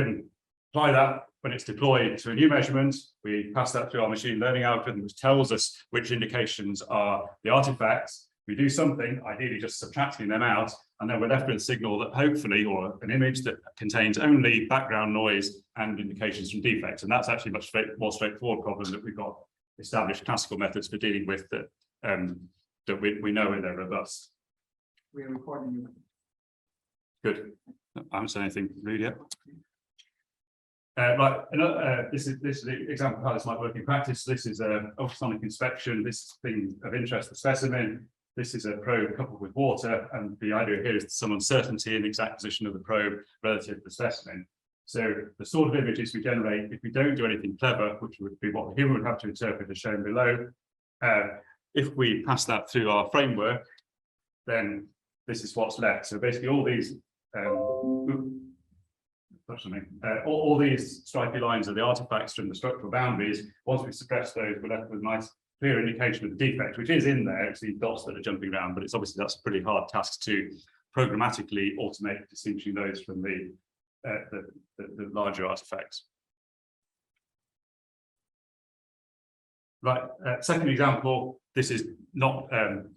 can apply that when it's deployed to a new measurement. We pass that through our machine learning algorithm, which tells us which indications are the artifacts. We do something, ideally just subtracting them out, and then we're left with a signal that hopefully, or an image that contains only background noise and indications from defects. And that's actually a much more straightforward problem that we've got established classical methods for dealing with that that we know they're robust. We're recording you. Good. I haven't said anything rude yet. Right, this is the example of how this might work in practice. This is an ultrasonic inspection. This is thing of interest, the specimen. This is a probe coupled with water, and the idea here is some uncertainty in the exact position of the probe relative to the specimen. So the sort of images we generate, if we don't do anything clever, which would be what the human would have to interpret as shown below, if we pass that through our framework, then this is what's left. So basically all these all these stripy lines are the artifacts from the structural boundaries. Once we suppress those, we're left with a nice clear indication of the defect, which is in there. It's these dots that are jumping around, but it's obviously that's a pretty hard task to programmatically automate distinguishing those from the larger artifacts. Right, second example, this is not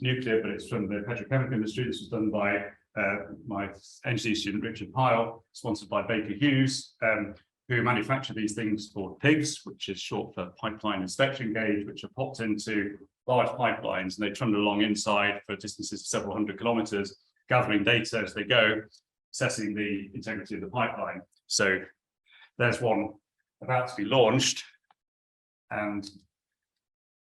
nuclear, but it's from the petrochemical industry. This was done by my engineering student, Richard Pyle, sponsored by Baker Hughes, who manufacture these things called PIGs, which is short for pipeline inspection gauge, which are popped into large pipelines, and they trundle along inside for distances of several hundred kilometers, gathering data as they go, assessing the integrity of the pipeline. So there's one about to be launched, and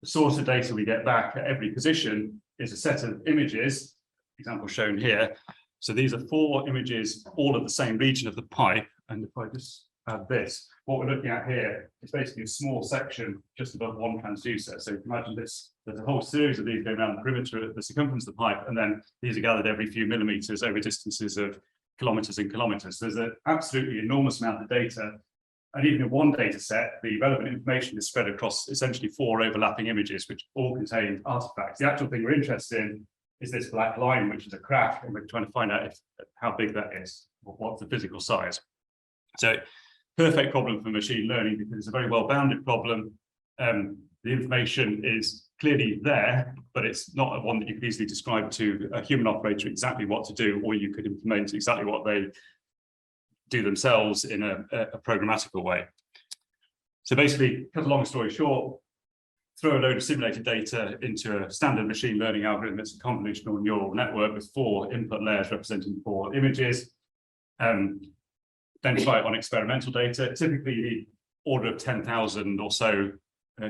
the source of data we get back at every position is a set of images, example shown here. So these are 4 images, all of the same region of the pipe. And if I just add this, what we're looking at here is basically a small section just above one transducer. So you can imagine this, there's a whole series of these going around the perimeter, the circumference of the pipe, and then these are gathered every few millimeters over distances of kilometers and kilometers. So there's an absolutely enormous amount of data. And even in one data set, the relevant information is spread across essentially 4 overlapping images, which all contain artifacts. The actual thing we're interested in is this black line, which is a crack, and we're trying to find out how big that is, or what's the physical size. So, perfect problem for machine learning because it's a very well-bounded problem. The information is clearly there, but it's not one that you could easily describe to a human operator exactly what to do, or you could implement exactly what they do themselves in a programmatical way. So basically, cut a long story short, throw a load of simulated data into a standard machine learning algorithm. It's a convolutional neural network with 4 input layers representing 4 images. Then try it on experimental data. Typically, you need order of 10,000 or so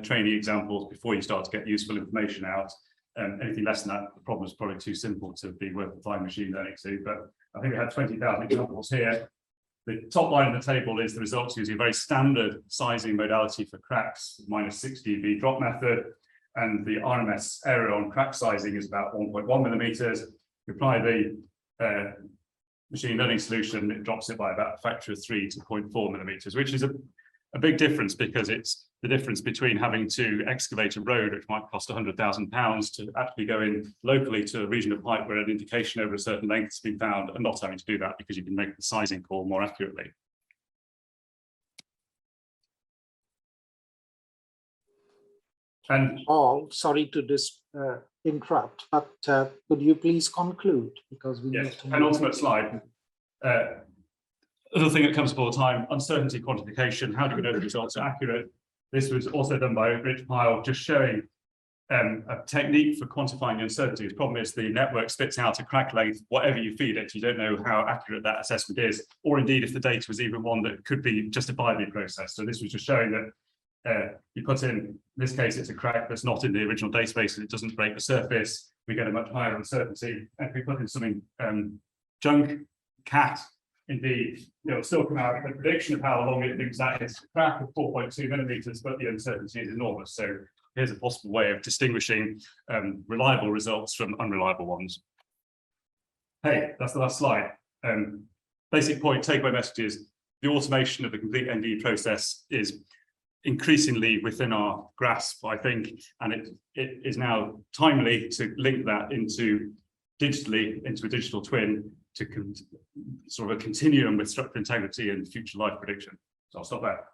training examples before you start to get useful information out. Anything less than that, the problem is probably too simple to be worth applying machine learning to. But I think we had 20,000 examples here. The top line of the table is the results using a very standard sizing modality for cracks, -6 dB drop method, and the RMS error on crack sizing is about 1.1 millimeters. You apply the machine learning solution, it drops it by about a factor of 3 to 0.4 millimeters, which is a big difference because it's the difference between having to excavate a road, which might cost £100,000, to actually go in locally to a region of pipe where an indication over a certain length has been found, and not having to do that because you can make the sizing call more accurately. And sorry to interrupt, but could you please conclude, because we need to. Penultimate slide. Another thing that comes up all the time: uncertainty quantification. How do we know the results are accurate? This was also done by Rich Pyle, just showing a technique for quantifying the uncertainty. The problem is the network spits out a crack length, whatever you feed it, you don't know how accurate that assessment is, or indeed if the data was even one that could be justifiably processed. So this was just showing that you put in this case, it's a crack that's not in the original database and it doesn't break the surface, we get a much higher uncertainty. And if we put in something junk, cat, indeed, it'll still come out with a prediction of how long it thinks that is. Crack of 4.2 millimeters, but the uncertainty is enormous. So here's a possible way of distinguishing reliable results from unreliable ones. Hey, that's the last slide. Basic point, takeaway messages: the automation of the complete NDE process is increasingly within our grasp, I think, and it is now timely to link that into digitally into a digital twin sort of a continuum with structure integrity and future life prediction. So I'll stop there.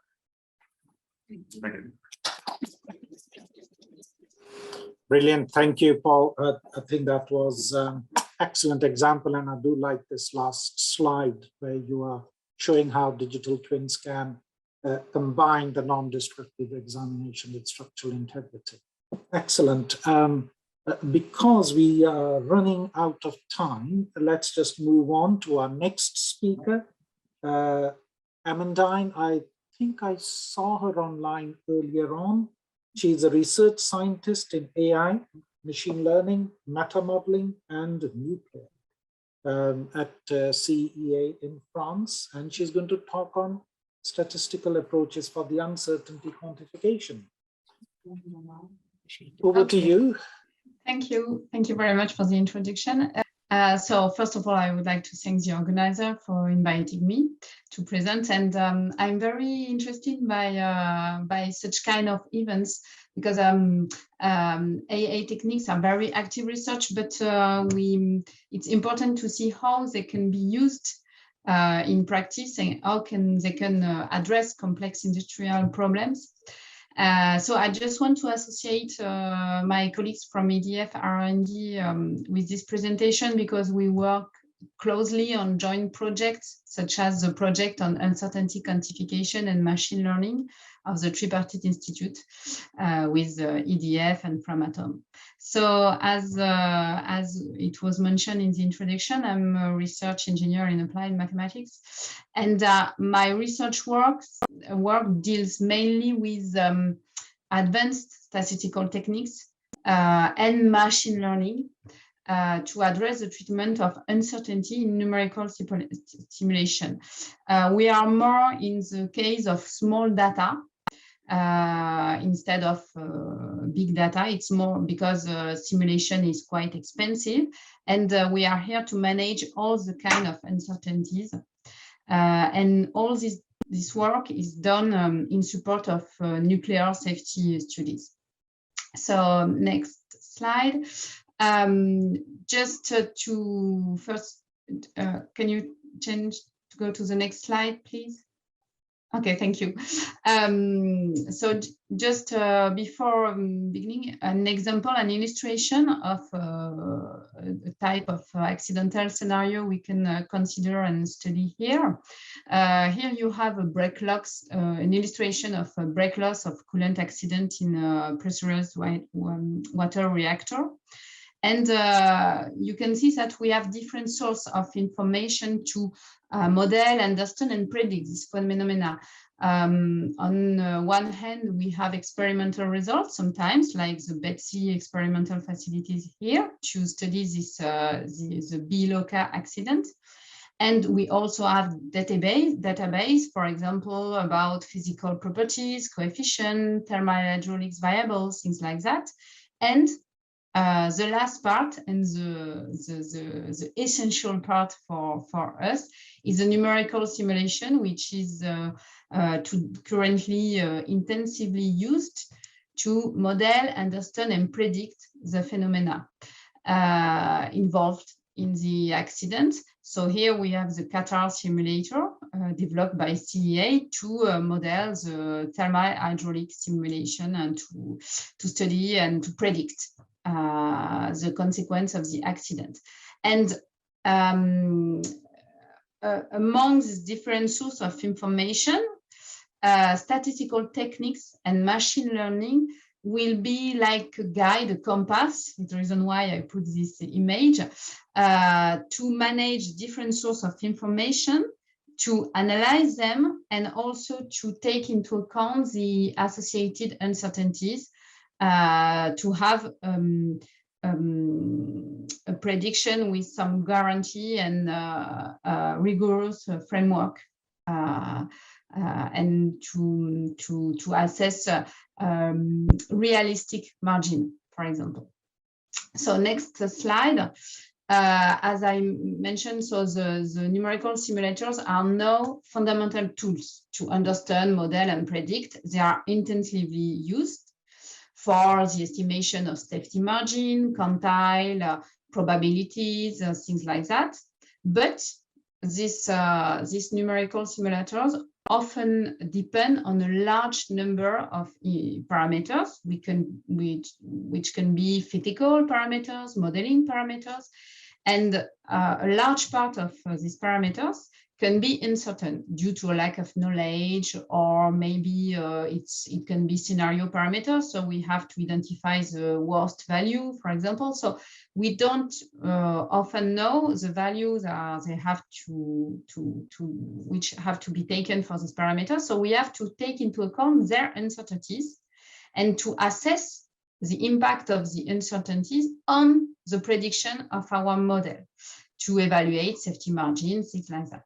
Thank you. Brilliant. Thank you, Paul. I think that was excellent example. And I do like this last slide where you are showing how digital twins can combine the non-destructive examination with structural integrity. Excellent. Because we are running out of time, let's just move on to our next speaker. Amandine, I think I saw her online earlier on. She's a research scientist in AI, machine learning, metamodeling, and nuclear at CEA in France. And she's going to talk on statistical approaches for the uncertainty quantification. Over to you. Thank you. Thank you very much for the introduction. So first of all, I would like to thank the organizer for inviting me to present. And I'm very interested by such kind of events because AI techniques are very active research, but it's important to see how they can be used in practice and how they can address complex industrial problems. So I just want to associate my colleagues from EDF R&D with this presentation because we work closely on joint projects such as the project on uncertainty quantification and machine learning of the Tripartite Institute with EDF and Framatome. So as it was mentioned in the introduction, I'm a research engineer in applied mathematics, and my research work deals mainly with advanced statistical techniques and machine learning to address the treatment of uncertainty in numerical simulation. We are more in the case of small data instead of big data. It's more because simulation is quite expensive, and we are here to manage all the kind of uncertainties. And all this work is done in support of nuclear safety studies. So next slide. Just to first, can you change to go to the next slide, please? Okay, thank you. So just before beginning, an example, an illustration of a type of accidental scenario we can consider and study here. Here you have a break loss, an illustration of a break loss of coolant accident in a pressurized water reactor. And you can see that we have different sources of information to model, understand, and predict this phenomena. On one hand, we have experimental results sometimes, like the BETSI experimental facilities here to study this the BEIS accident. And we also have database, for example, about physical properties, coefficient, thermal hydraulics variables, things like that. And the last part and the essential part for us is a numerical simulation, which is currently intensively used to model, understand, and predict the phenomena involved in the accident. So here we have the Qatar simulator developed by CEA to model the thermal hydraulic simulation and to study and to predict the consequence of the accident. And among these different sources of information, statistical techniques and machine learning will be like a guide, a compass. It's the reason why I put this image to manage different sources of information, to analyze them, and also to take into account the associated uncertainties, to have a prediction with some guarantee and rigorous framework, and to assess realistic margin, for example. So next slide. As I mentioned, so the numerical simulators are now fundamental tools to understand, model, and predict. They are intensively used for the estimation of safety margin, quantile, probabilities, things like that. But these numerical simulators often depend on a large number of parameters, which can be physical parameters, modeling parameters, and a large part of these parameters can be uncertain due to a lack of knowledge, or maybe it can be scenario parameters. So we have to identify the worst value, for example. So we don't often know the values they have which have to be taken for these parameters. So we have to take into account their uncertainties and to assess the impact of the uncertainties on the prediction of our model to evaluate safety margins, things like that.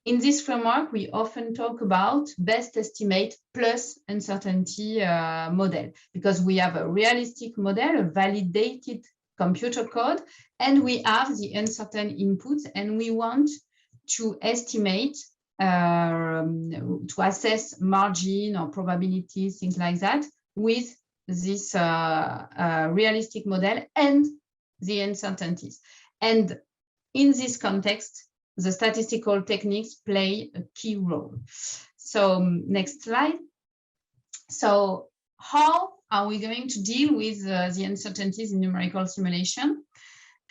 In this framework, we often talk about best estimate plus uncertainty model, because we have a realistic model, a validated computer code, and we have the uncertain inputs, and we want to estimate, to assess margin or probabilities, things like that, with this realistic model and the uncertainties. And in this context, the statistical techniques play a key role. So next slide. So how are we going to deal with the uncertainties in numerical simulation?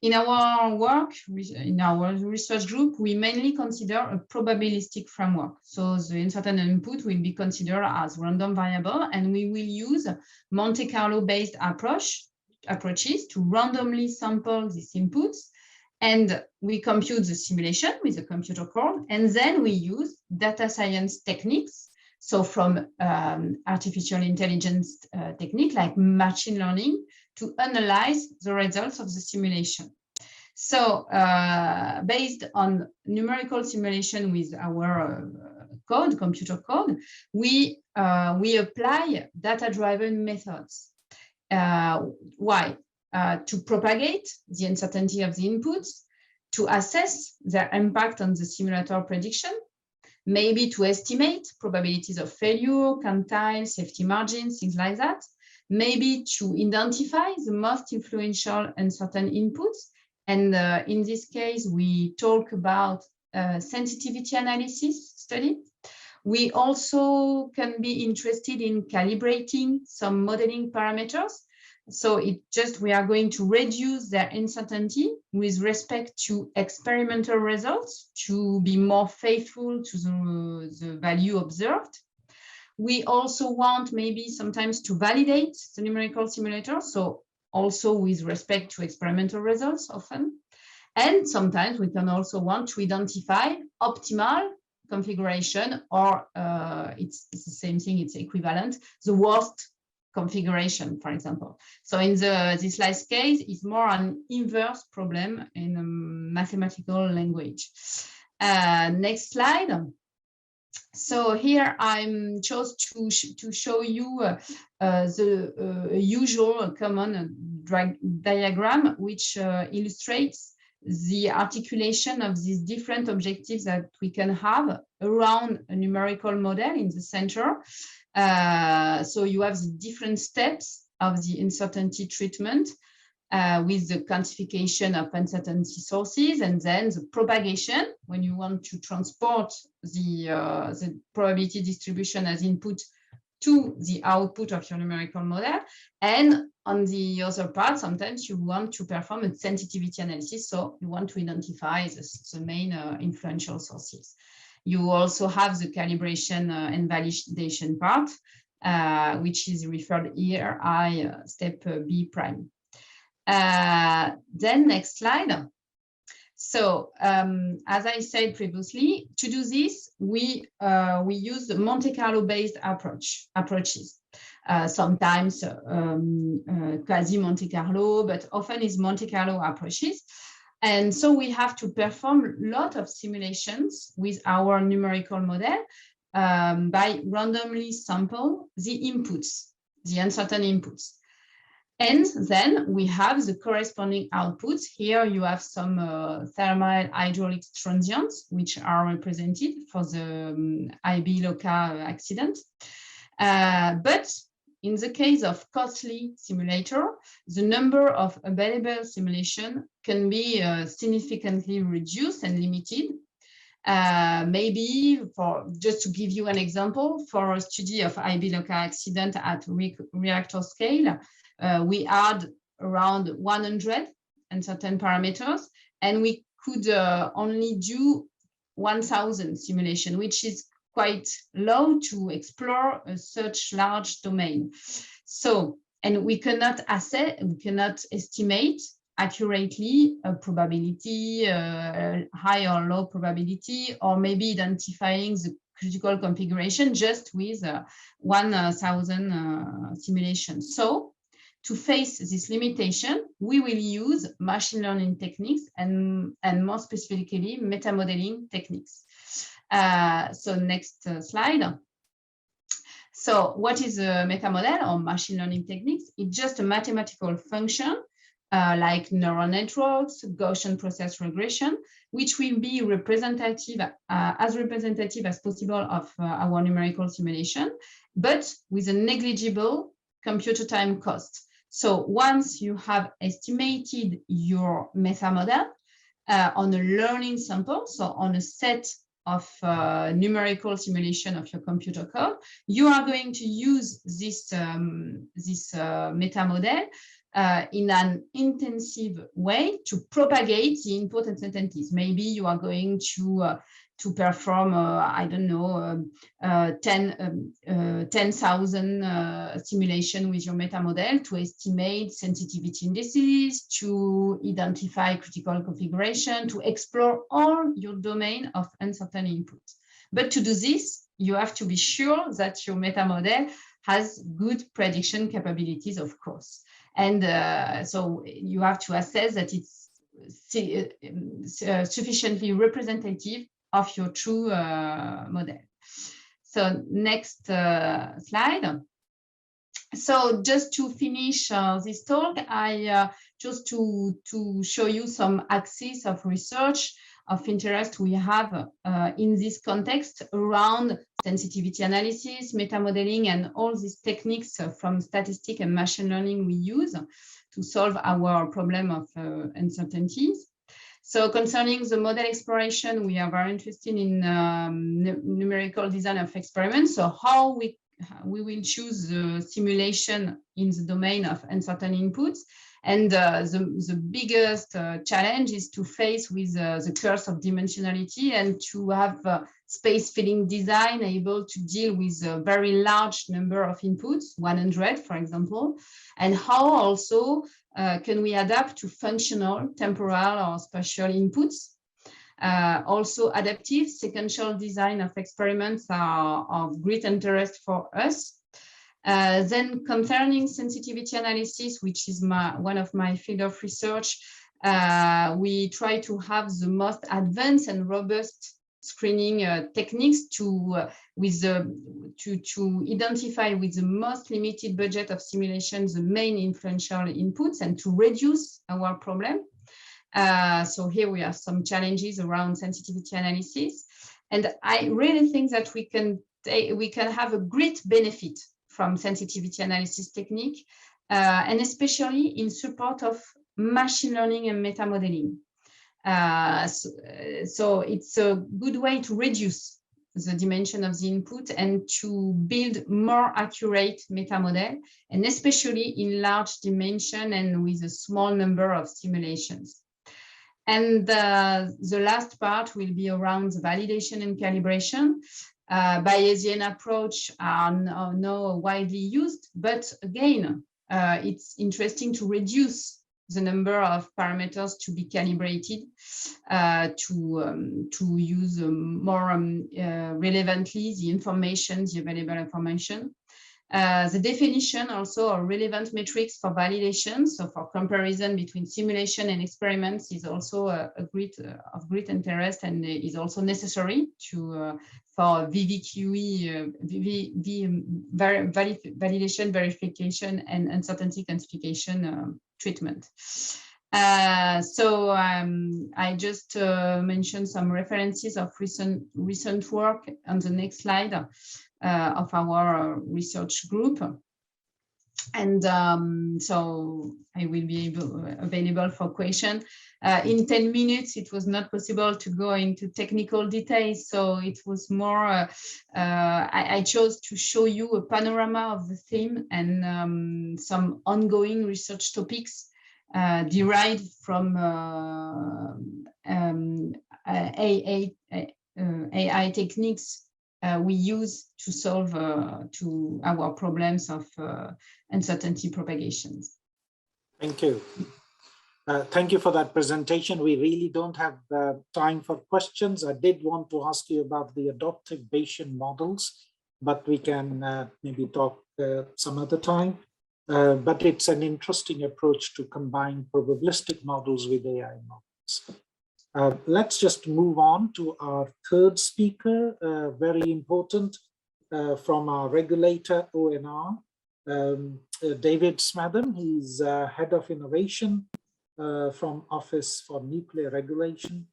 In our work, in our research group, we mainly consider a probabilistic framework. So the uncertain input will be considered as random variable, and we will use Monte Carlo-based approaches to randomly sample these inputs. And we compute the simulation with a computer code, and then we use data science techniques. So from artificial intelligence technique like machine learning to analyze the results of the simulation. So based on numerical simulation with our computer code, we apply data-driven methods. Why? To propagate the uncertainty of the inputs, to assess their impact on the simulator prediction, maybe to estimate probabilities of failure, quantile, safety margins, things like that, maybe to identify the most influential uncertain inputs. And in this case, we talk about sensitivity analysis study. We also can be interested in calibrating some modeling parameters. So we are going to reduce their uncertainty with respect to experimental results to be more faithful to the value observed. We also want maybe sometimes to validate the numerical simulator, so also with respect to experimental results often. And sometimes we can also want to identify optimal configuration, or it's the same thing, it's equivalent, the worst configuration, for example. So in this last case, it's more an inverse problem in a mathematical language. Next slide. So here I'm chose to show you the usual common diagram, which illustrates the articulation of these different objectives that we can have around a numerical model in the center. So you have the different steps of the uncertainty treatment with the quantification of uncertainty sources, and then the propagation when you want to transport the probability distribution as input to the output of your numerical model. And on the other part, sometimes you want to perform a sensitivity analysis, so you want to identify the main influential sources. You also have the calibration and validation part, which is referred here as step B prime. Then next slide. So as I said previously, to do this, we use the Monte Carlo-based approaches. Sometimes quasi Monte Carlo, but often is Monte Carlo approaches. And so we have to perform a lot of simulations with our numerical model by randomly sample the inputs, the uncertain inputs. And then we have the corresponding outputs. Here you have some thermal hydraulic transients, which are represented for the IB Loca accident. But in the case of costly simulator, the number of available simulation can be significantly reduced and limited. Maybe, for just to give you an example, for a study of IB local accident at reactor scale, we had around 100 uncertain parameters, and we could only do 1,000 simulation, which is quite low to explore such large domain. So, and we cannot estimate accurately a probability, high or low probability, or maybe identifying the critical configuration just with 1,000 simulations. So to face this limitation, we will use machine learning techniques and more specifically metamodeling techniques. So next slide. So what is a metamodel or machine learning techniques? It's just a mathematical function like neural networks, Gaussian process regression, which will be representative, as representative as possible of our numerical simulation, but with a negligible computer time cost. So once you have estimated your metamodel on a learning sample, so on a set of numerical simulation of your computer code, you are going to use this metamodel in an intensive way to propagate the input uncertainties. Maybe you are going to perform, I don't know, 10,000 simulation with your metamodel to estimate sensitivity indices, to identify critical configuration, to explore all your domain of uncertain input. But to do this, you have to be sure that your metamodel has good prediction capabilities, of course. And so you have to assess that it's sufficiently representative of your true model. So next slide. So just to finish this talk, I just to show you some axes of research of interest we have in this context around sensitivity analysis, metamodeling, and all these techniques from statistics and machine learning we use to solve our problem of uncertainties. So concerning the model exploration, we are very interested in numerical design of experiments. So how we will choose the simulation in the domain of uncertain inputs. And the biggest challenge is to face with the curse of dimensionality and to have space filling design able to deal with a very large number of inputs, 100, for example, and how also can we adapt to functional, temporal, or spatial inputs. Also adaptive sequential design of experiments are of great interest for us. Then concerning sensitivity analysis, which is one of my field of research, we try to have the most advanced and robust screening techniques to identify with the most limited budget of simulations the main influential inputs and to reduce our problem. So here we have some challenges around sensitivity analysis, and I really think that we can have a great benefit from sensitivity analysis technique, and especially in support of machine learning and metamodeling. So it's a good way to reduce the dimension of the input and to build more accurate metamodel, and especially in large dimension and with a small number of simulations. And the last part will be around the validation and calibration. Bayesian approach are now widely used, but again, it's interesting to reduce the number of parameters to be calibrated to use more relevantly the available information. The definition also of relevant metrics for validation, so for comparison between simulation and experiments, is also of great interest and is also necessary for VVQE, validation, verification, and uncertainty quantification treatment. So I just mentioned some references of recent work on the next slide of our research group. And so I will be available for question. In 10 minutes, it was not possible to go into technical details, so it was more, I chose to show you a panorama of the theme and some ongoing research topics derived from AI techniques we use to solve to our problems of uncertainty propagations. Thank you. Thank you for that presentation. We really don't have time for questions. I did want to ask you about the adaptive Bayesian models, but we can maybe talk some other time. But it's an interesting approach to combine probabilistic models with AI models. Let's just move on to our third speaker, very important, from our regulator, ONR, David Smatham. He's Head of Innovation from Office for Nuclear Regulation.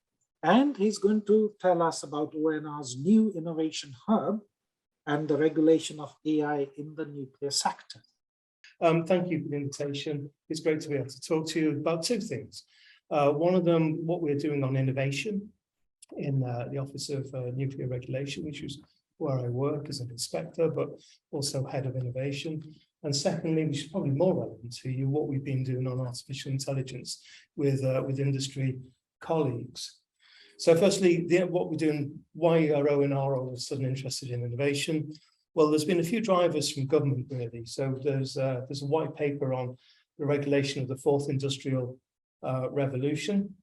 And he's going to tell us about ONR's new innovation hub and the regulation of AI in the nuclear sector. Thank you for the invitation. It's great to be able to talk to you about two things. One of them, what we're doing on innovation in the Office of Nuclear Regulation, which is where I work as an inspector, but also head of innovation. And secondly, which is probably more relevant to you, what we've been doing on artificial intelligence with industry colleagues. So firstly, what we're doing, why are ONR all of a sudden interested in innovation? Well, there's been a few drivers from government, really. So there's a white paper on the regulation of the fourth industrial revolution,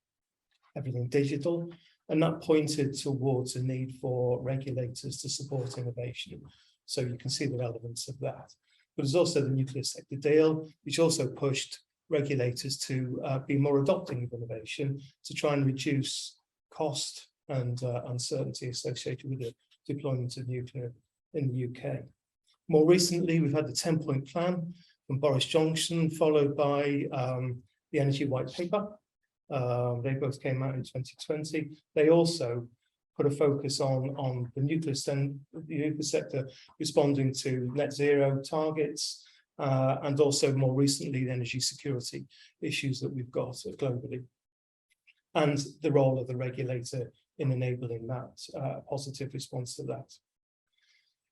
everything digital, and that pointed towards a need for regulators to support innovation. So you can see the relevance of that. But there's also the nuclear sector deal, which also pushed regulators to be more adopting of innovation to try and reduce cost and uncertainty associated with the deployment of nuclear in the UK. More recently, we've had the 10-point plan from Boris Johnson, followed by the Energy White Paper. They both came out in 2020. They also put a focus on the nuclear sector responding to net zero targets, and also more recently the energy security issues that we've got globally, and the role of the regulator in enabling that positive response to that.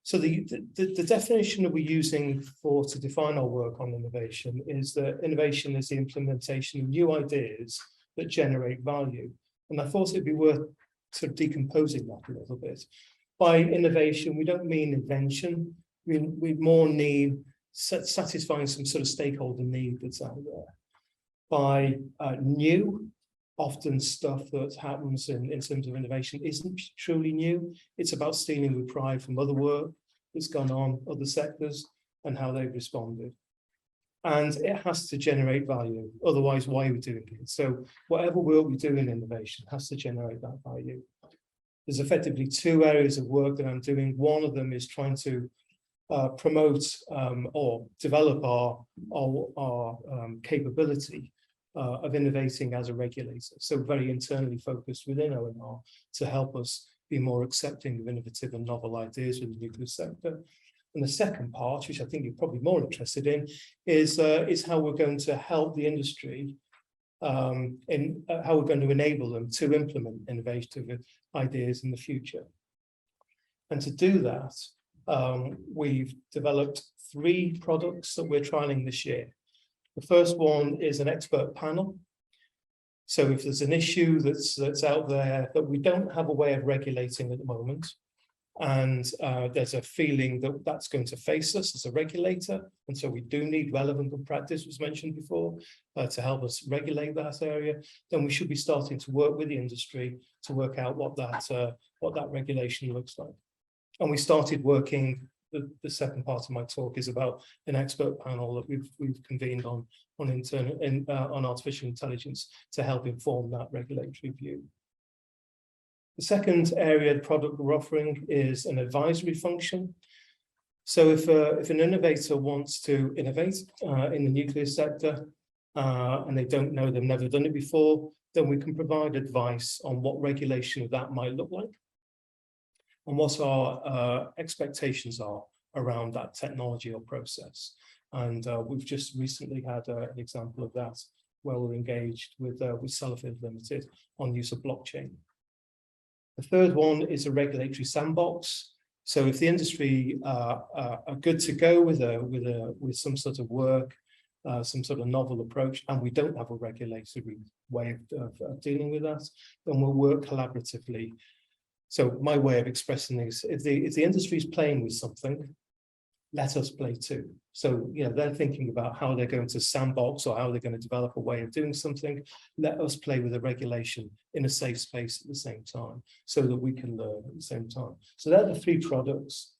So the definition that we're using to define our work on innovation is that innovation is the implementation of new ideas that generate value. And I thought it'd be worth sort of decomposing that a little bit. By innovation, we don't mean invention. We more need satisfying some sort of stakeholder need that's out there. By new, often stuff that happens in terms of innovation isn't truly new. It's about stealing with pride from other work that's gone on, other sectors, and how they've responded. And it has to generate value. Otherwise, why are we doing it? So whatever work we do in innovation has to generate that value. There's effectively two areas of work that I'm doing. One of them is trying to promote or develop our capability of innovating as a regulator. So very internally focused within ONR to help us be more accepting of innovative and novel ideas in the nuclear sector. And the second part, which I think you're probably more interested in, is how we're going to help the industry in how we're going to enable them to implement innovative ideas in the future. And to do that, we've developed 3 products that we're trialing this year. The first one is an expert panel. So if there's an issue that's out there that we don't have a way of regulating at the moment, and there's a feeling that that's going to face us as a regulator, and so we do need relevant good practice, was mentioned before, to help us regulate that area, then we should be starting to work with the industry to work out what that regulation looks like. And we started working. The second part of my talk is about an expert panel that we've convened on artificial intelligence to help inform that regulatory view. The second area of product we're offering is an advisory function. So if an innovator wants to innovate in the nuclear sector and they don't know, they've never done it before, then we can provide advice on what regulation of that might look like and what our expectations are around that technology or process. And we've just recently had an example of that where we're engaged with Sellafield Limited on use of blockchain. The third one is a regulatory sandbox. So if the industry are good to go with some sort of work, some sort of novel approach, and we don't have a regulatory way of dealing with that, then we'll work collaboratively. So my way of expressing this, if the industry is playing with something, let us play too. So, you know, they're thinking about how they're going to sandbox or how they're going to develop a way of doing something. Let us play with the regulation in a safe space at the same time so that we can learn at the same time. So they're the three products.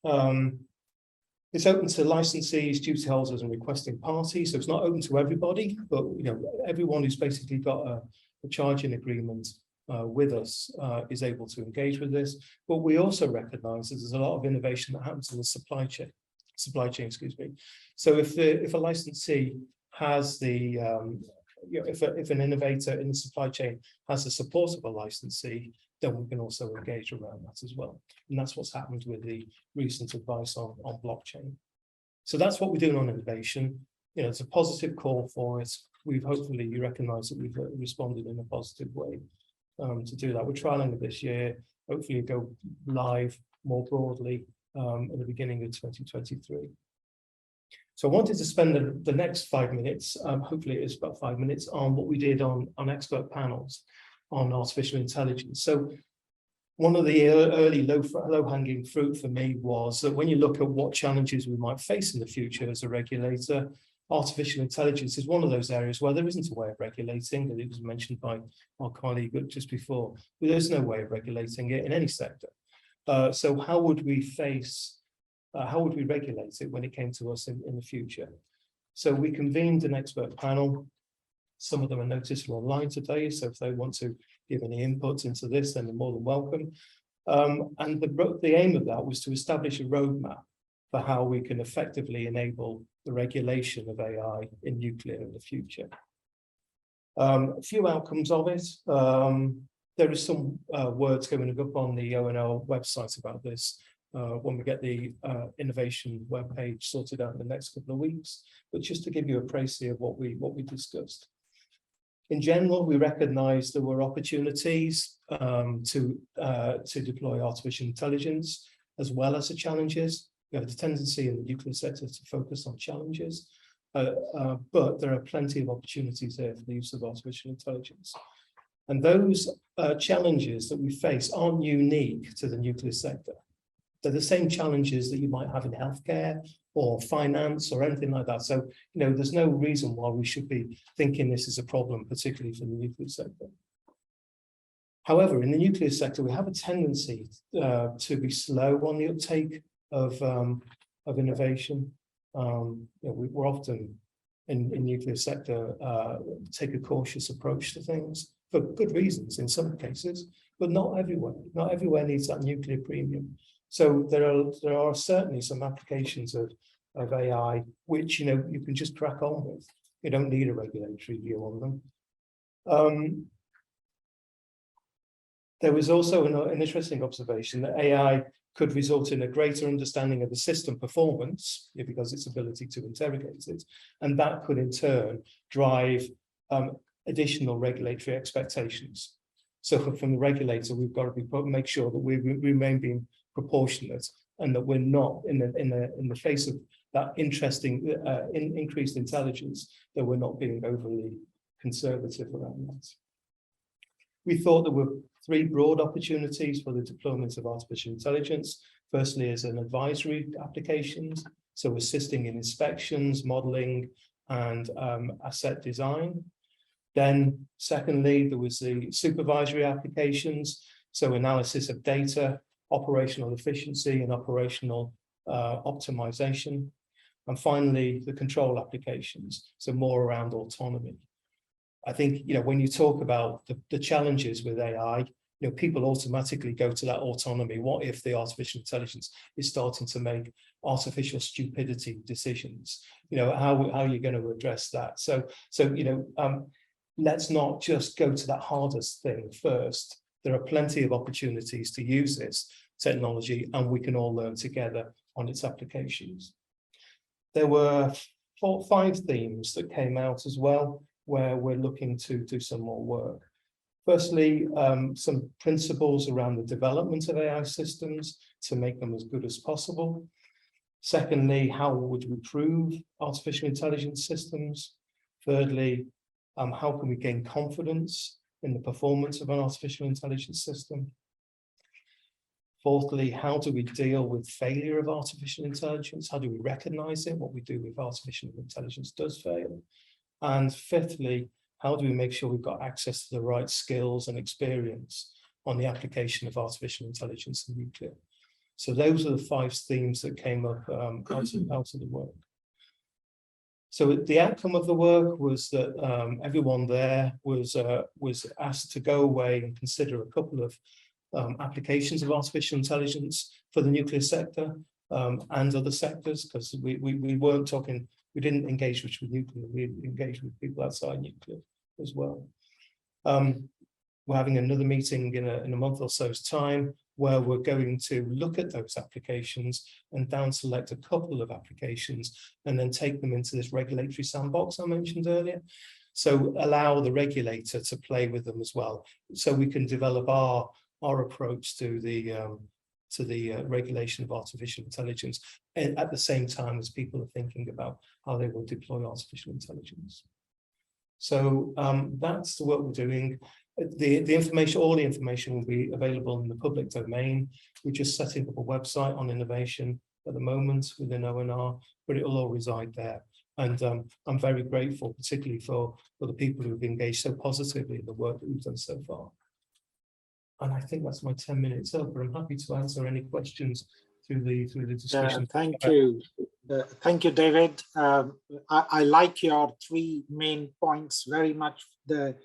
It's open to licensees, duty holders and requesting parties. So it's not open to everybody, but, you know, everyone who's basically got a charging agreement with us is able to engage with this. But we also recognize that there's a lot of innovation that happens in the supply chain, excuse me. So if a licensee has the, you know, if an innovator in the supply chain has the support of a licensee, then we can also engage around that as well. And that's what's happened with the recent advice on blockchain. So that's what we're doing on innovation. You know, it's a positive call for it. We've hopefully, you recognize that we've responded in a positive way to do that. We're trialing it this year, hopefully go live more broadly at the beginning of 2023. So I wanted to spend the next 5 minutes, hopefully it is about 5 minutes, on what we did on expert panels on artificial intelligence. So one of the early low-hanging fruit for me was that when you look at what challenges we might face in the future as a regulator, artificial intelligence is one of those areas where there isn't a way of regulating, and it was mentioned by our colleague just before, but there's no way of regulating it in any sector. So how would we regulate it when it came to us in the future? So we convened an expert panel. Some of them are noticeable online today, so if they want to give any input into this, then they're more than welcome. And the aim of that was to establish a roadmap for how we can effectively enable the regulation of AI in nuclear in the future. A few outcomes of it. There is some words going up on the ONL website about this when we get the innovation webpage sorted out in the next couple of weeks. But just to give you a précis of what we discussed. In general, we recognise there were opportunities to deploy artificial intelligence as well as the challenges. We have the tendency in the nuclear sector to focus on challenges, but there are plenty of opportunities there for the use of artificial intelligence. And those challenges that we face aren't unique to the nuclear sector. They're the same challenges that you might have in healthcare or finance or anything like that. So, you know, there's no reason why we should be thinking this is a problem, particularly for the nuclear sector. However, in the nuclear sector, we have a tendency to be slow on the uptake of innovation. You know, we're often in nuclear sector take a cautious approach to things for good reasons in some cases, but not everywhere. Not everywhere needs that nuclear premium. So there are certainly some applications of AI which, you know, you can just crack on with. You don't need a regulatory view on them. There was also an interesting observation that AI could result in a greater understanding of the system performance because its ability to interrogate it, and that could in turn drive additional regulatory expectations. So from the regulator, we've got to make sure that we remain being proportionate and that we're not in the face of that interesting increased intelligence, that we're not being overly conservative around that. We thought there were three broad opportunities for the deployment of artificial intelligence. Firstly, as an advisory applications, so assisting in inspections, modeling, and asset design. Then secondly, there was the supervisory applications, so analysis of data, operational efficiency and operational optimization. And finally, the control applications, so more around autonomy. I think, you know, when you talk about the challenges with AI, you know, people automatically go to that autonomy. What if the artificial intelligence is starting to make artificial stupidity decisions? You know, how are you going to address that? So you know, let's not just go to that hardest thing first. There are plenty of opportunities to use this technology, and we can all learn together on its applications. There were 4 or 5 themes that came out as well, where we're looking to do some more work. Firstly, some principles around the development of AI systems to make them as good as possible. Secondly, how would we improve artificial intelligence systems? Thirdly, how can we gain confidence in the performance of an artificial intelligence system? Fourthly, how do we deal with failure of artificial intelligence? How do we recognize it? What we do if artificial intelligence does fail? And fifthly, how do we make sure we've got access to the right skills and experience on the application of artificial intelligence in nuclear? So those are the 5 themes that came up out of the work. So the outcome of the work was that everyone there was asked to go away and consider a couple of applications of artificial intelligence for the nuclear sector and other sectors, because we weren't talking, we didn't engage with nuclear, we engaged with people outside nuclear as well. We're having another meeting in a month or so's time, where we're going to look at those applications and down select a couple of applications and then take them into this regulatory sandbox I mentioned earlier. So allow the regulator to play with them as well, so we can develop our approach to the regulation of artificial intelligence, and at the same time as people are thinking about how they will deploy artificial intelligence. So that's the work we're doing. The information, all the information will be available in the public domain. We're just setting up a website on innovation at the moment within ONR, but it will all reside there. And I'm very grateful, particularly for the people who've engaged so positively in the work that we've done so far. And I think that's my 10 minutes up, but I'm happy to answer any questions through the discussion. Thank you. Thank you, David. I like your 3 main points very much. The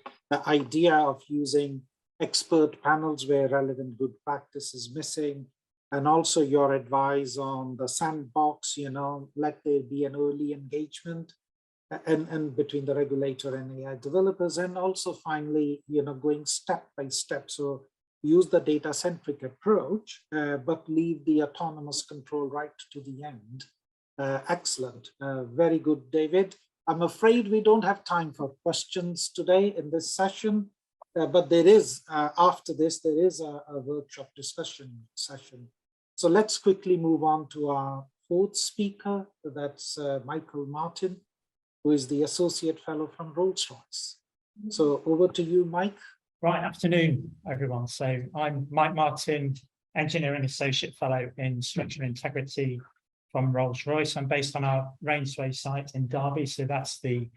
idea of using expert panels where relevant good practice is missing, and also your advice on the sandbox, let there be an early engagement and between the regulator and AI developers, and also finally, going step by step. So use the data-centric approach, but leave the autonomous control right to the end. Excellent. Very good, David. I'm afraid we don't have time for questions today in this session, but there is, after this, there is a workshop discussion session. So let's quickly move on to our 4th speaker. That's Michael Martin, who is the Associate Fellow from Rolls-Royce. So over to you, Mike. Right, afternoon, everyone. So I'm Mike Martin, Engineering Associate Fellow in Structural Integrity from Rolls-Royce. I'm based on our Rainsway site in Derby, so that's the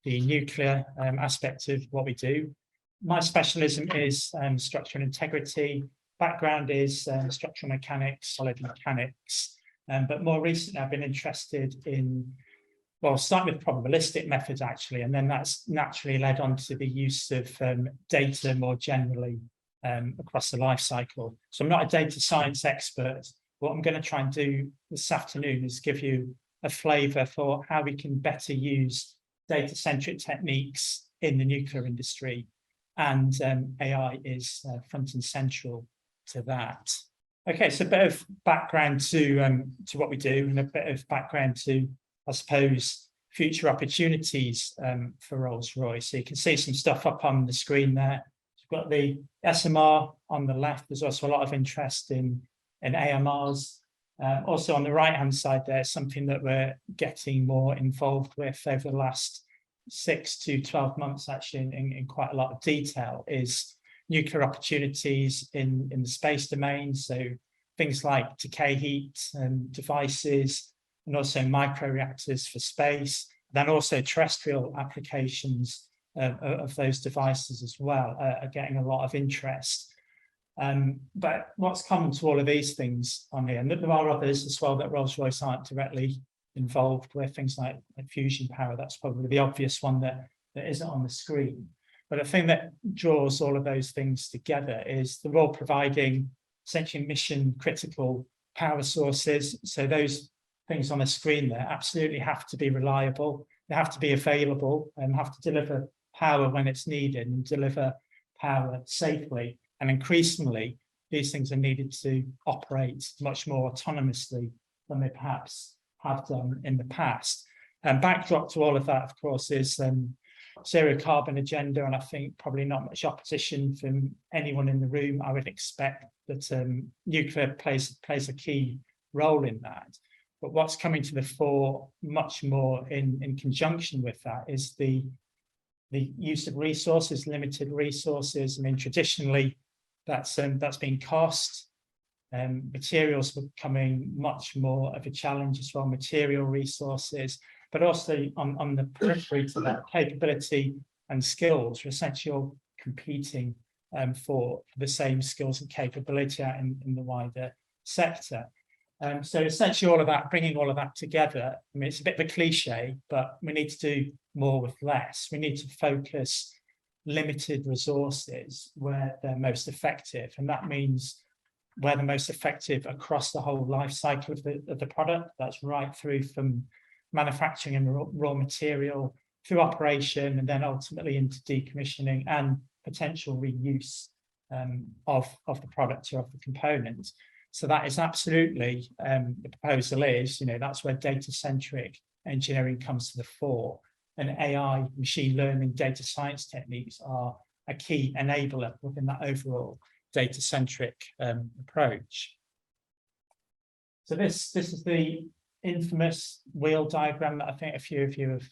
nuclear aspect of what we do. My specialism is structural integrity. Background is structural mechanics, solid mechanics, but more recently I've been interested in, well, starting with probabilistic methods actually, and then that's naturally led on to the use of data more generally across the life cycle. So I'm not a data science expert. What I'm going to try and do this afternoon is give you a flavour for how we can better use data-centric techniques in the nuclear industry, and AI is front and central to that. Okay, so a bit of background to what we do, and a bit of background to, I suppose, future opportunities for Rolls-Royce. So you can see some stuff up on the screen there. We've got the SMR on the left. There's also a lot of interest in AMRs. Also on the right-hand side, there's something that we're getting more involved with over the last 6 to 12 months, actually, in quite a lot of detail, is nuclear opportunities in the space domain. So things like decay heat and devices, and also microreactors for space, then also terrestrial applications of those devices as well are getting a lot of interest. But what's common to all of these things on here, and there are others as well that Rolls-Royce aren't directly involved with, things like fusion power. That's probably the obvious one that isn't on the screen. But the thing that draws all of those things together is they're all providing essentially mission critical power sources. So those things on the screen there absolutely have to be reliable. They have to be available and have to deliver power when it's needed and deliver power safely. And increasingly, these things are needed to operate much more autonomously than they perhaps have done in the past. And backdrop to all of that, of course, is zero carbon agenda, and I think probably not much opposition from anyone in the room. I would expect that nuclear plays a key role in that. But what's coming to the fore much more in conjunction with that is the use of resources, limited resources. I mean, traditionally, that's been cost. Materials are becoming much more of a challenge as well, material resources, but also on the periphery to that, capability and skills are essentially competing for the same skills and capability out in the wider sector. So essentially all of that, bringing all of that together, I mean, it's a bit of a cliche, but we need to do more with less. We need to focus limited resources where they're most effective. And that means where they're most effective across the whole life cycle of the product. That's right through from manufacturing and raw material, through operation, and then ultimately into decommissioning and potential reuse of the product or of the component. So that is absolutely, the proposal is, that's where data-centric engineering comes to the fore. And AI, machine learning, data science techniques are a key enabler within that overall data-centric approach. So this is the infamous wheel diagram that I think a few of you have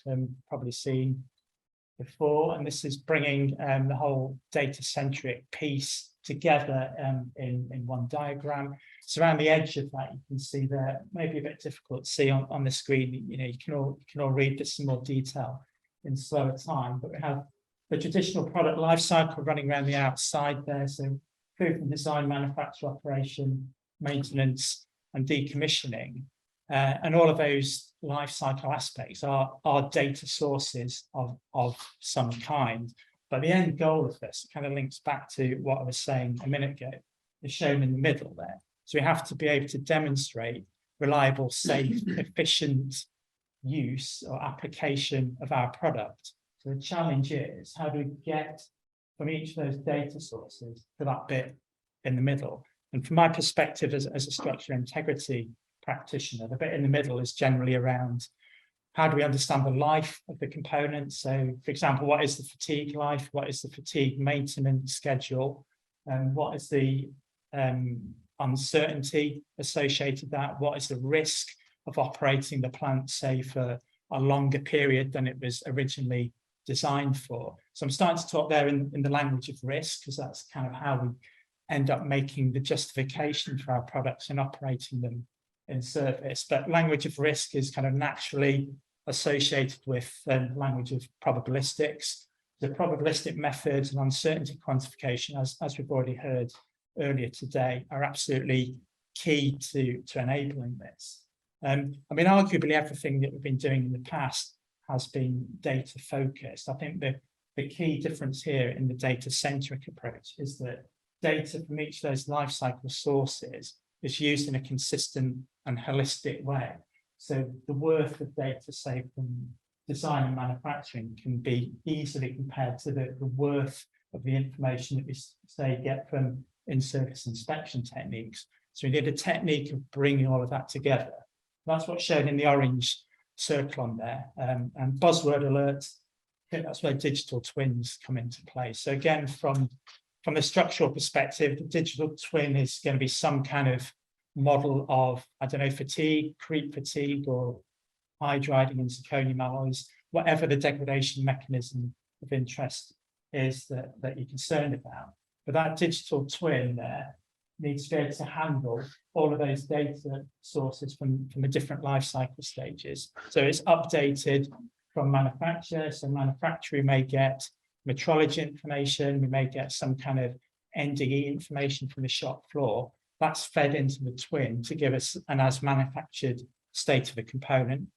probably seen before. And this is bringing the whole data-centric piece together in one diagram. So around the edge of that, you can see there, maybe a bit difficult to see on the screen. You can all read this in more detail in slower time, but we have the traditional product life cycle running around the outside there. So food and design, manufacture, operation, maintenance, and decommissioning. And all of those life cycle aspects are data sources of some kind. But the end goal of this kind of links back to what I was saying a minute ago, is shown in the middle there. So we have to be able to demonstrate reliable, safe, efficient use or application of our product. So the challenge is, how do we get from each of those data sources to that bit in the middle? And from my perspective as a structural integrity practitioner, the bit in the middle is generally around how do we understand the life of the components? So, for example, what is the fatigue life? What is the fatigue maintenance schedule? And what is the uncertainty associated with that? What is the risk of operating the plant, say, for a longer period than it was originally designed for? So I'm starting to talk there in the language of risk, because that's kind of how we end up making the justification for our products and operating them in service. But language of risk is kind of naturally associated with language of probabilistics. The probabilistic methods and uncertainty quantification, as we've already heard earlier today, are absolutely key to enabling this. I mean, arguably everything that we've been doing in the past has been data focused. I think the key difference here in the data-centric approach is that data from each of those life cycle sources is used in a consistent and holistic way. So the worth of data, say, from design and manufacturing, can be easily compared to the worth of the information that we, say, get from in-service inspection techniques. So we need a technique of bringing all of that together. That's what's shown in the orange circle on there. And buzzword alert, I think that's where digital twins come into play. So again, from the structural perspective, the digital twin is going to be some kind of model of, I don't know, fatigue, creep fatigue, or hydriding and zirconium alloys, whatever the degradation mechanism of interest is that you're concerned about. But that digital twin there needs to be able to handle all of those data sources from the different life cycle stages. So it's updated from manufacturer. So manufacturer may get metrology information, we may get some kind of NDE information from the shop floor. That's fed into the twin to give us an as manufactured state of the component.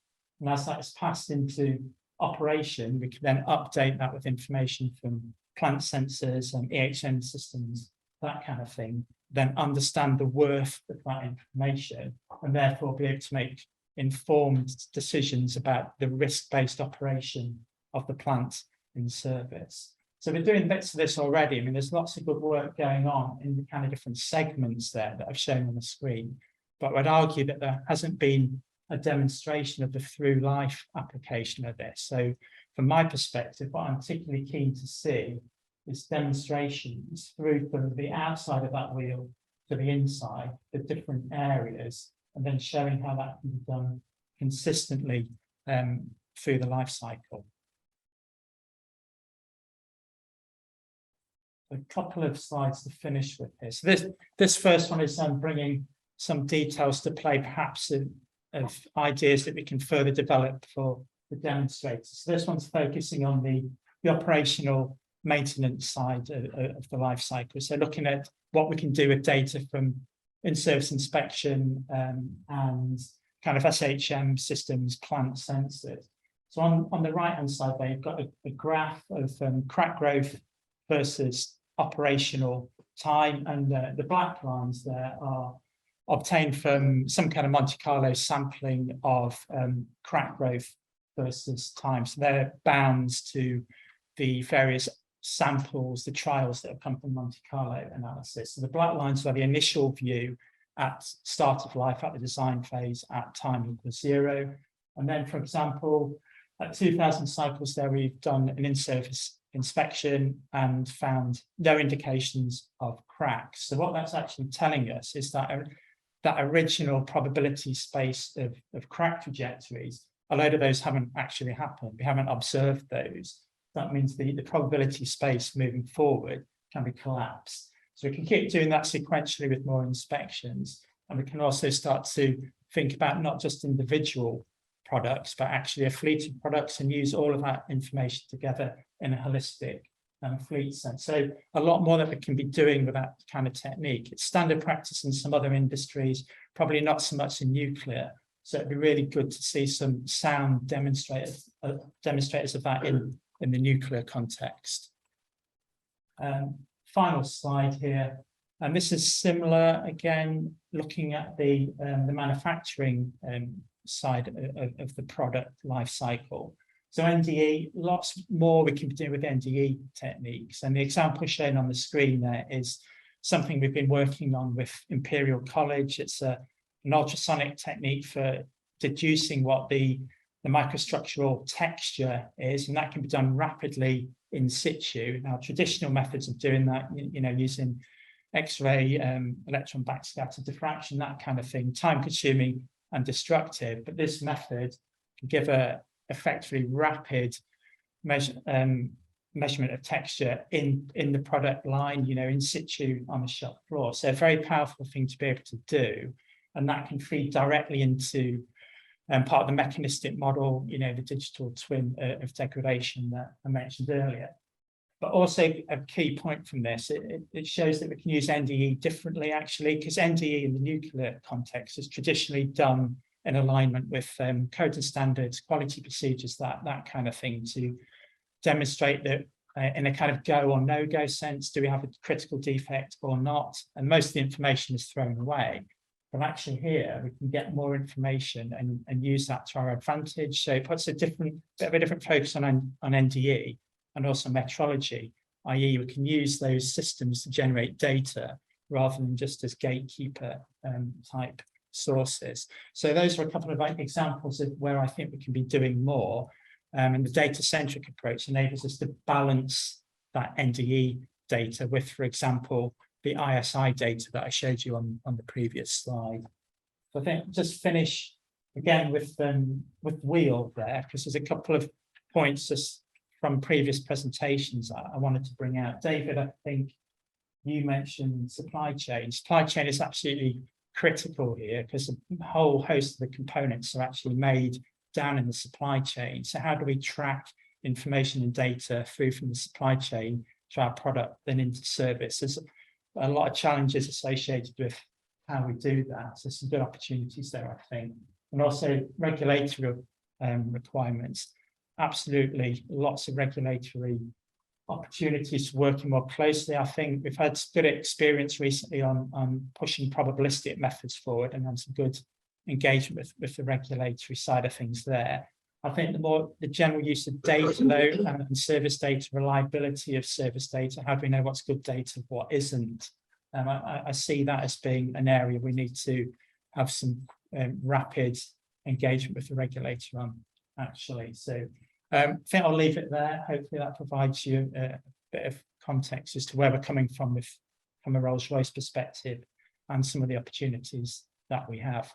And as that is passed into operation, we can then update that with information from plant sensors and EHN systems, that kind of thing, then understand the worth of that information, and therefore be able to make informed decisions about the risk-based operation of the plant in service. So we're doing bits of this already. I mean, there's lots of good work going on in the kind of different segments there that I've shown on the screen. But I'd argue that there hasn't been a demonstration of the through life application of this. So from my perspective, what I'm particularly keen to see is demonstrations through from the outside of that wheel to the inside, the different areas, and then showing how that can be done consistently through the life cycle. A couple of slides to finish with here. So this first one is bringing some details to play, perhaps of ideas that we can further develop for the demonstrators. So this one's focusing on the operational maintenance side of the life cycle. So looking at what we can do with data from in-service inspection and kind of SHM systems, plant sensors. So on the right-hand side there, you've got a graph of crack growth versus operational time, and the black lines there are obtained from some kind of Monte Carlo sampling of crack growth versus time. So they're bounds to the various samples, the trials that have come from Monte Carlo analysis. So the black lines are the initial view at start of life, at the design phase, at time equals 0. And then, for example, at 2000 cycles there, we've done an in-service inspection and found no indications of cracks. So what that's actually telling us is that that original probability space of crack trajectories, a load of those haven't actually happened. We haven't observed those. That means the probability space moving forward can be collapsed. So we can keep doing that sequentially with more inspections, and we can also start to think about not just individual products, but actually a fleet of products, and use all of that information together in a holistic fleet sense. So a lot more that we can be doing with that kind of technique. It's standard practice in some other industries, probably not so much in nuclear. So it'd be really good to see some sound demonstrators of that in the nuclear context. Final slide here, and this is similar again, looking at the manufacturing side of the product life cycle. So NDE, lots more we can do with NDE techniques, and the example shown on the screen there is something we've been working on with Imperial College. It's an ultrasonic technique for deducing what the microstructural texture is, and that can be done rapidly in situ. Now, traditional methods of doing that, using X-ray, electron backscatter, diffraction, that kind of thing, time-consuming and destructive. But this method can give a effectively rapid measurement of texture in the product line, in situ on the shop floor. So a very powerful thing to be able to do, and that can feed directly into part of the mechanistic model, the digital twin of degradation that I mentioned earlier. But also a key point from this, it shows that we can use NDE differently, actually, because NDE in the nuclear context is traditionally done in alignment with codes and standards, quality procedures, that kind of thing, to demonstrate that in a kind of go or no-go sense, do we have a critical defect or not? And most of the information is thrown away. But actually here, we can get more information and use that to our advantage. So it puts a bit of a different focus on NDE and also metrology, i.e. we can use those systems to generate data rather than just as gatekeeper type sources. So those are a couple of examples of where I think we can be doing more. And the data-centric approach enables us to balance that NDE data with, for example, the ISI data that I showed you on the previous slide. So I think just finish again with wheel there, because there's a couple of points just from previous presentations I wanted to bring out. David, I think you mentioned supply chain. Supply chain is absolutely critical here, because a whole host of the components are actually made down in the supply chain. So how do we track information and data through from the supply chain to our product, then into service? There's a lot of challenges associated with how we do that. So some good opportunities there, I think. And also regulatory requirements. Absolutely lots of regulatory opportunities for working more closely. I think we've had good experience recently on pushing probabilistic methods forward, and had some good engagement with the regulatory side of things there. I think the general use of data though, and service data, reliability of service data, how do we know what's good data, what isn't? I see that as being an area we need to have some rapid engagement with the regulator on, actually. So I think I'll leave it there. Hopefully that provides you a bit of context as to where we're coming from from a Rolls-Royce perspective and some of the opportunities that we have.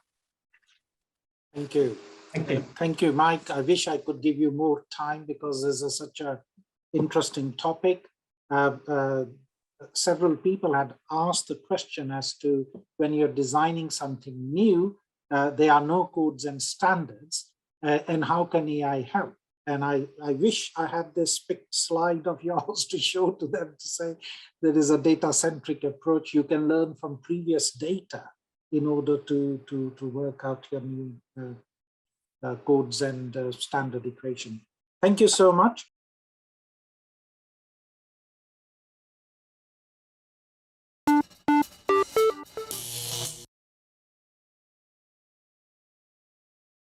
Thank you. Thank you. Thank you, Mike. I wish I could give you more time because this is such an interesting topic. Several people had asked the question as to when you're designing something new, there are no codes and standards, and how can AI help? And I wish I had this picked slide of yours to show to them to say there is a data-centric approach. You can learn from previous data in order to work out your new codes and standard equation. Thank you so much.